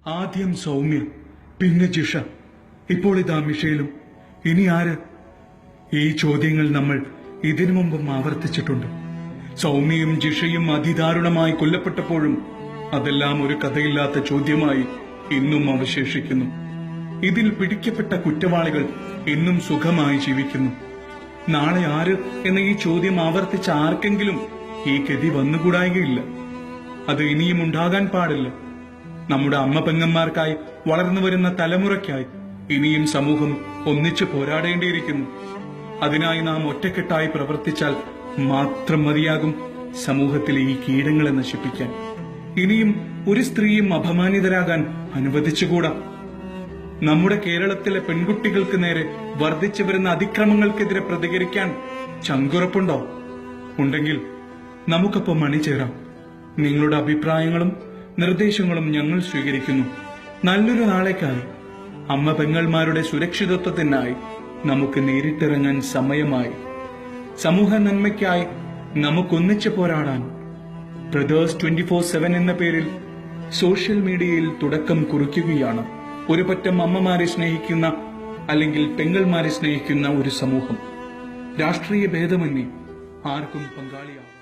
ആദ്യം സൗമ്യ, പിന്നെ ജിഷ, ഇപ്പോൾ ഇതാ മിഷേലും. ഇനി ആര്? ഈ ചോദ്യങ്ങൾ നമ്മൾ ഇതിനു മുമ്പും ആവർത്തിച്ചിട്ടുണ്ട്. സൗമ്യയും ജിഷയും അതിദാരുണമായി കൊല്ലപ്പെട്ടപ്പോഴും അതെല്ലാം ഒരു കഥയില്ലാത്ത ചോദ്യമായി ഇന്നും അവശേഷിക്കുന്നു. ഇതിൽ പിടിക്കപ്പെട്ട കുറ്റവാളികൾ ഇന്നും സുഖമായി ജീവിക്കുന്നു. നാളെ ആര് എന്ന ഈ ചോദ്യം ആവർത്തിച്ച ആർക്കെങ്കിലും ഈ ഗതി വന്നുകൂടായികയില്ല. അത് ഇനിയും ഉണ്ടാകാൻ പാടില്ല. നമ്മുടെ അമ്മ പെങ്ങന്മാർക്കായി വളർന്നു വരുന്ന തലമുറയ്ക്കായി ഇനിയും സമൂഹം ഒന്നിച്ചു പോരാടേണ്ടിയിരിക്കുന്നു. അതിനായി നാം ഒറ്റക്കെട്ടായി പ്രവർത്തിച്ചാൽ മാത്രം മതിയാകും സമൂഹത്തിലെ ഈ കീടങ്ങളെ നശിപ്പിക്കാൻ. ഇനിയും ഒരു സ്ത്രീയും അപമാനിതരാകാൻ അനുവദിച്ചുകൂടാ. നമ്മുടെ കേരളത്തിലെ പെൺകുട്ടികൾക്ക് നേരെ വർദ്ധിച്ചു വരുന്ന അതിക്രമങ്ങൾക്കെതിരെ പ്രതികരിക്കാൻ ചങ്കുറപ്പുണ്ടോ? ഉണ്ടെങ്കിൽ നമുക്കൊപ്പം അണിചേരാം. നിങ്ങളുടെ അഭിപ്രായങ്ങളും നിർദ്ദേശങ്ങളും ഞങ്ങൾ സ്വീകരിക്കുന്നു. നല്ലൊരു നാളേക്കായി, അമ്മ പെങ്ങന്മാരുടെ സുരക്ഷിതത്വത്തിനായി നമുക്ക് നേരിട്ടിറങ്ങാൻ സമയമായി. സമൂഹ നന്മയ്ക്കായി നമുക്കൊന്നിച്ചു പോരാടാൻ ബ്രദേഴ്സ് 24/7 എന്ന പേരിൽ സോഷ്യൽ മീഡിയയിൽ തുടക്കം കുറിക്കുകയാണ്. ഒരു പറ്റം അമ്മമാരെ സ്നേഹിക്കുന്ന അല്ലെങ്കിൽ പെങ്ങന്മാരെ സ്നേഹിക്കുന്ന ഒരു സമൂഹം. രാഷ്ട്രീയ ഭേദമന്യേ ആർക്കും പങ്കാളിയാവും.